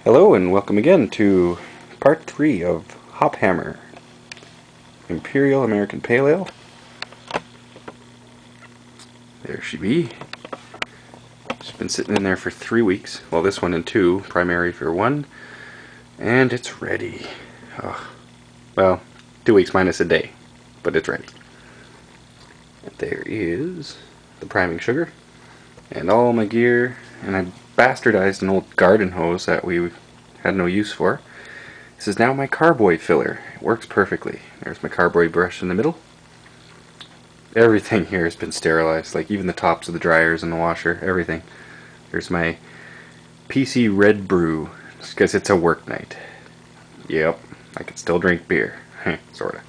Hello and welcome again to part 3 of Hophammer Imperial American Pale Ale. There she be. She's been sitting in there for 3 weeks. Well, this one and 2, primary for 1. And it's ready. Oh, well, 2 weeks minus a day, but it's ready. And there is the priming sugar and all my gear, and I bastardized an old garden hose that we had no use for. This is now my carboy filler. It works perfectly. There's my carboy brush in the middle. Everything here has been sterilized, like even the tops of the dryers and the washer, everything. There's my PC Red Brew, just because it's a work night. Yep, I can still drink beer, sorta.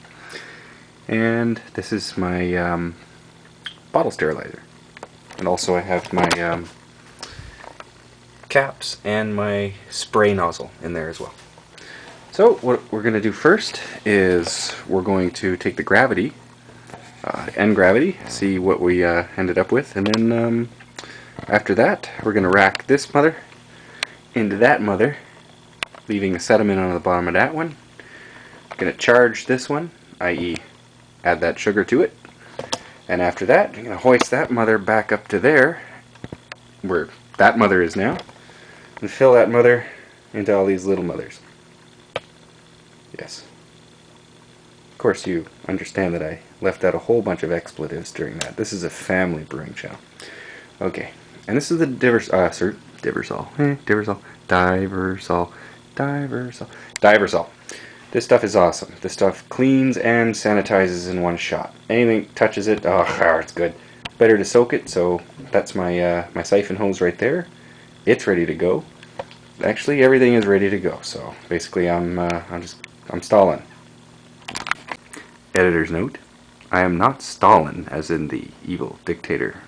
And this is my bottle sterilizer. And also I have my caps and my spray nozzle in there as well. So what we're going to do first is we're going to take the gravity, end gravity, see what we ended up with, and then after that we're going to rack this mother into that mother, leaving a sediment on the bottom of that one. Going to charge this one, i.e. add that sugar to it, and after that I'm going to hoist that mother back up to there, where that mother is now, and fill that mother into all these little mothers. Yes. Of course you understand that I left out a whole bunch of expletives during that. This is a family brewing channel. Okay. And this is the Diversol. This stuff is awesome. This stuff cleans and sanitizes in one shot. Anything touches it, oh, it's good. Better to soak it, so that's my my siphon hose right there. It's ready to go. Actually, everything is ready to go. So basically, I'm stalling. Editor's note: I am not Stalin, as in the evil dictator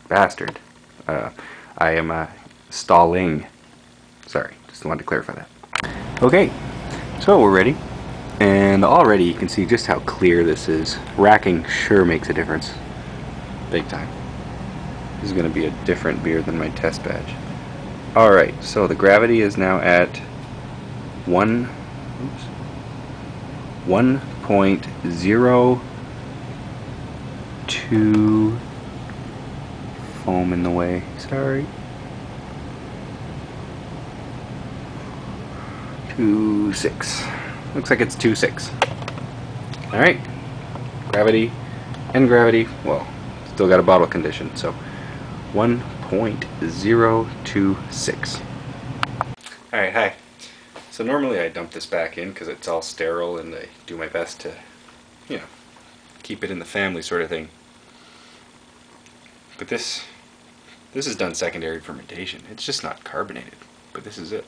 bastard. I am stalling. Sorry, just wanted to clarify that. Okay, so we're ready, and already you can see just how clear this is. Racking sure makes a difference, big time. This is going to be a different beer than my test batch. Alright, so the gravity is now at 1.02 foam in the way. Sorry. 2.6. Looks like it's 2.6. Alright. Gravity and gravity. Well, still got a bottle condition, so 1.026. Alright, hi. So normally I dump this back in because it's all sterile and I do my best to, you know, keep it in the family sort of thing. But this is done secondary fermentation. It's just not carbonated, but this is it.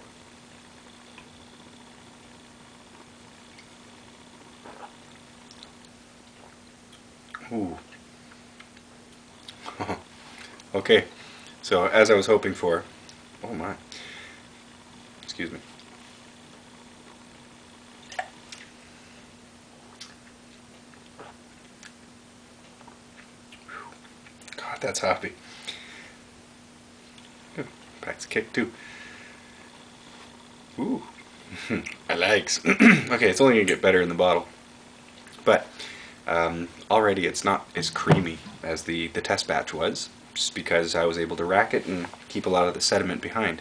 Ooh. Okay, so as I was hoping for, oh my, excuse me. God, that's hoppy. Packs a kick too. Ooh, I likes. Okay, it's only gonna get better in the bottle, but already it's not as creamy as the test batch was, just because I was able to rack it and keep a lot of the sediment behind.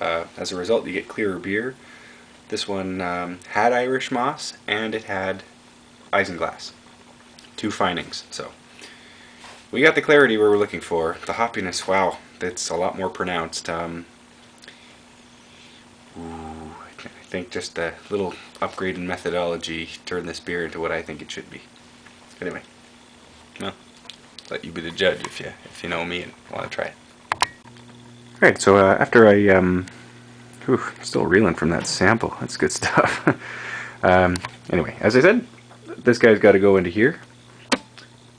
As a result, you get clearer beer. This one had Irish moss and it had isinglass. 2 findings. So we got the clarity we were looking for. The hoppiness, wow, that's a lot more pronounced. I think just a little upgrade in methodology turned this beer into what I think it should be. Anyway, well, let you be the judge if you know me and want to try it. Alright, so after I still reeling from that sample. That's good stuff. Anyway, as I said, this guy's got to go into here,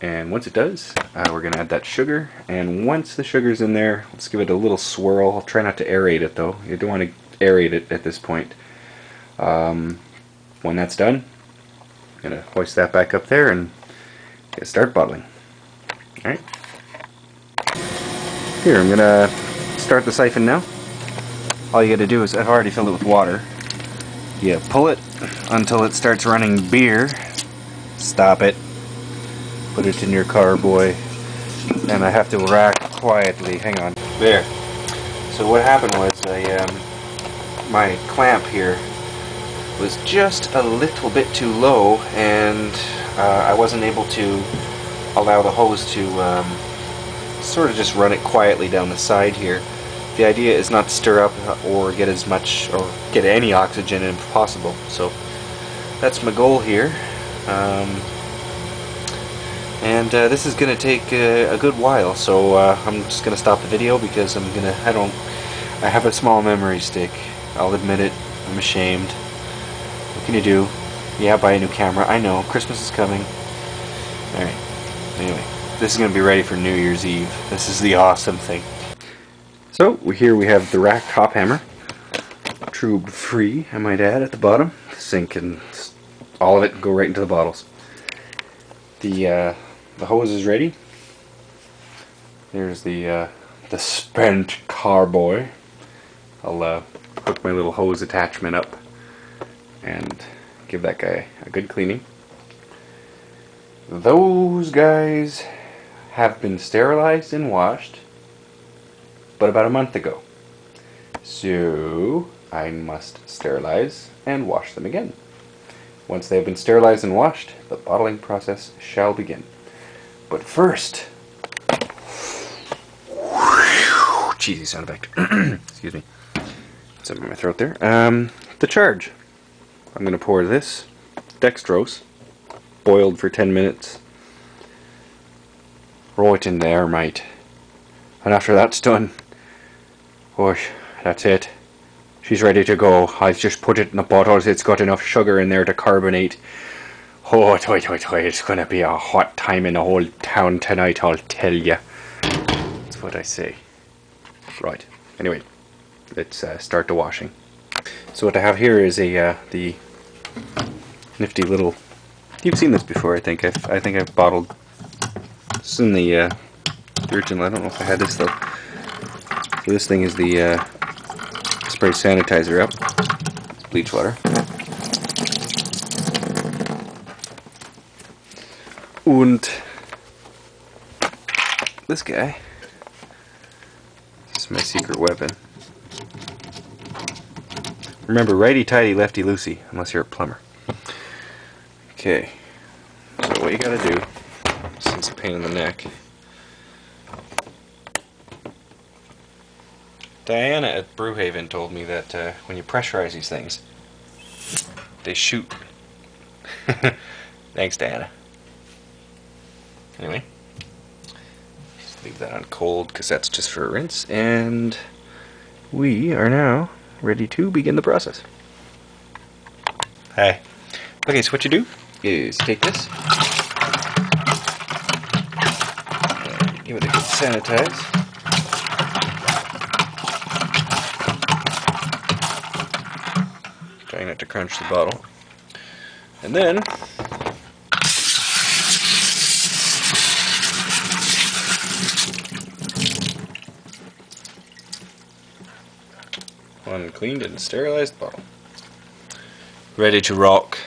and once it does, we're going to add that sugar, and once the sugar's in there, let's give it a little swirl. I'll try not to aerate it though. You don't want to aerate it at this point. When that's done, I'm going to hoist that back up there and start bottling. Alright. Here, I'm going to start the siphon now. all you gotta do is, I've already filled it with water. You pull it until it starts running beer. Stop it. Put it in your carboy. And I have to rack quietly. Hang on. There. So what happened was my clamp here was just a little bit too low, and I wasn't able to allow the hose to sort of just run it quietly down the side here. The idea is not to stir up or get as much or get any oxygen if possible. So that's my goal here. This is going to take a good while, so I'm just going to stop the video because I have a small memory stick. I'll admit it. I'm ashamed. What can you do? Yeah, buy a new camera. I know. Christmas is coming. Alright. Anyway, this is going to be ready for New Year's Eve. This is the awesome thing. So, here we have the racked Hophammer. Tube free, I might add, at the bottom. The sink and all of it can go right into the bottles. The hose is ready. There's the spent carboy. I'll hook my little hose attachment up and give that guy a good cleaning. Those guys have been sterilized and washed, but about a month ago. So I must sterilize and wash them again. Once they have been sterilized and washed, the bottling process shall begin. But first, cheesy sound effect. Excuse me. Something in my throat there. The charge. I'm going to pour this dextrose, boiled for 10 minutes, right in there, mate. And after that's done, whoosh, that's it. She's ready to go. I've just put it in the bottles. It's got enough sugar in there to carbonate. Oh, it's going to be a hot time in the whole town tonight, I'll tell you. That's what I say. Right. Anyway, let's start the washing. So what I have here is the nifty little. You've seen this before, I think. I think I've bottled. This is in the original. I don't know if I had this though. So this thing is the spray sanitizer up. It's bleach water. And this guy. This is my secret weapon. Remember, righty-tighty, lefty-loosey, unless you're a plumber. Okay, so what you gotta do, since it's a pain in the neck. Diana at Brewhaven told me that when you pressurize these things, they shoot. Thanks, Diana. Anyway, just leave that on cold because that's just for a rinse, and we are now ready to begin the process. Hi. Okay, so what you do is take this, give it a good sanitize. Trying not to crunch the bottle. And then one cleaned and sterilized bottle. Ready to rock.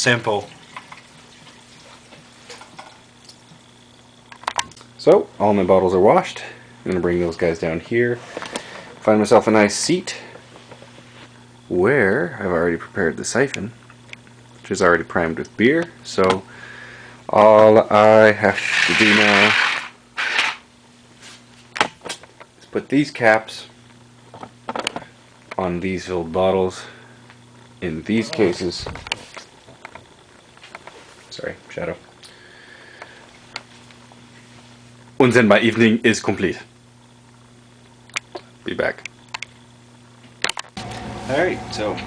Simple. So, all my bottles are washed. I'm going to bring those guys down here. Find myself a nice seat where I've already prepared the siphon, which is already primed with beer. So, all I have to do now is put these caps on these filled bottles in these cases. Sorry, shadow. And then my evening is complete. Be back. Alright, so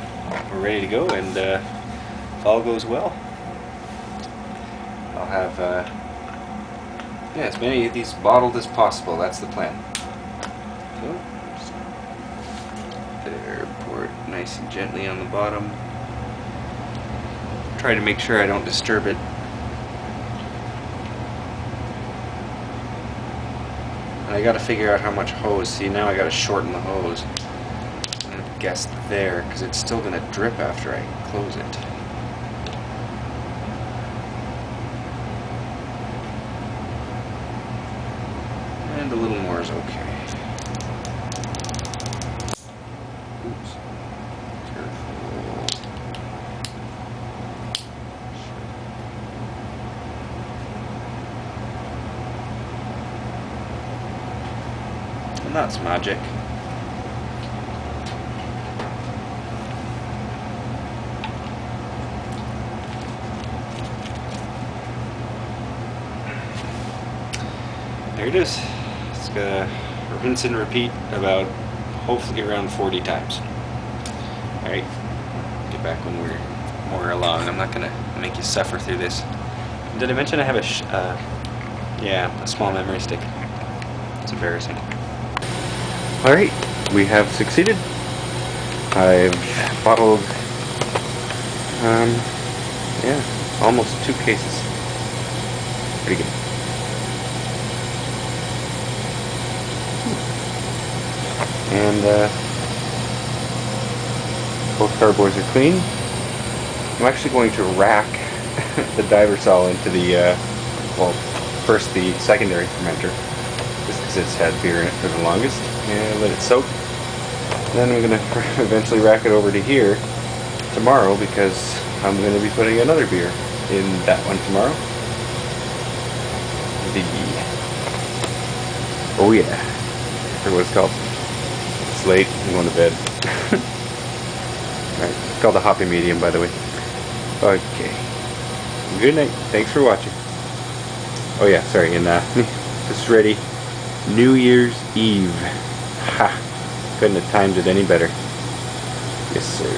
we're ready to go, and if all goes well, I'll have as many of these bottled as possible. That's the plan. So, there, pour it nice and gently on the bottom. Try to make sure I don't disturb it. I gotta figure out how much hose. See, now I gotta shorten the hose. I'm gonna guess there, because it's still gonna drip after I close it. And a little more is okay. Oops. Careful. And that's magic. There it is. It's gonna rinse and repeat about, hopefully, around 40 times. Alright, get back when we're more along. I'm not gonna make you suffer through this. Did I mention I have a small memory stick? It's embarrassing. Alright, we have succeeded. I've bottled, almost 2 cases. Pretty good. And both carboys are clean. I'm actually going to rack the diver saw into the, first the secondary fermenter, just because it's had beer in it for the longest, and let it soak. Then I'm going to eventually rack it over to here tomorrow, because I'm going to be putting another beer in that one tomorrow. Oh yeah, I forget what it's called. It's late, I'm going to bed. Alright, it's called the Hoppy Medium, by the way. Okay. Good night. Thanks for watching. Oh yeah, sorry, and this is ready. New Year's Eve. Ha! Couldn't have timed it any better. Yes, sir.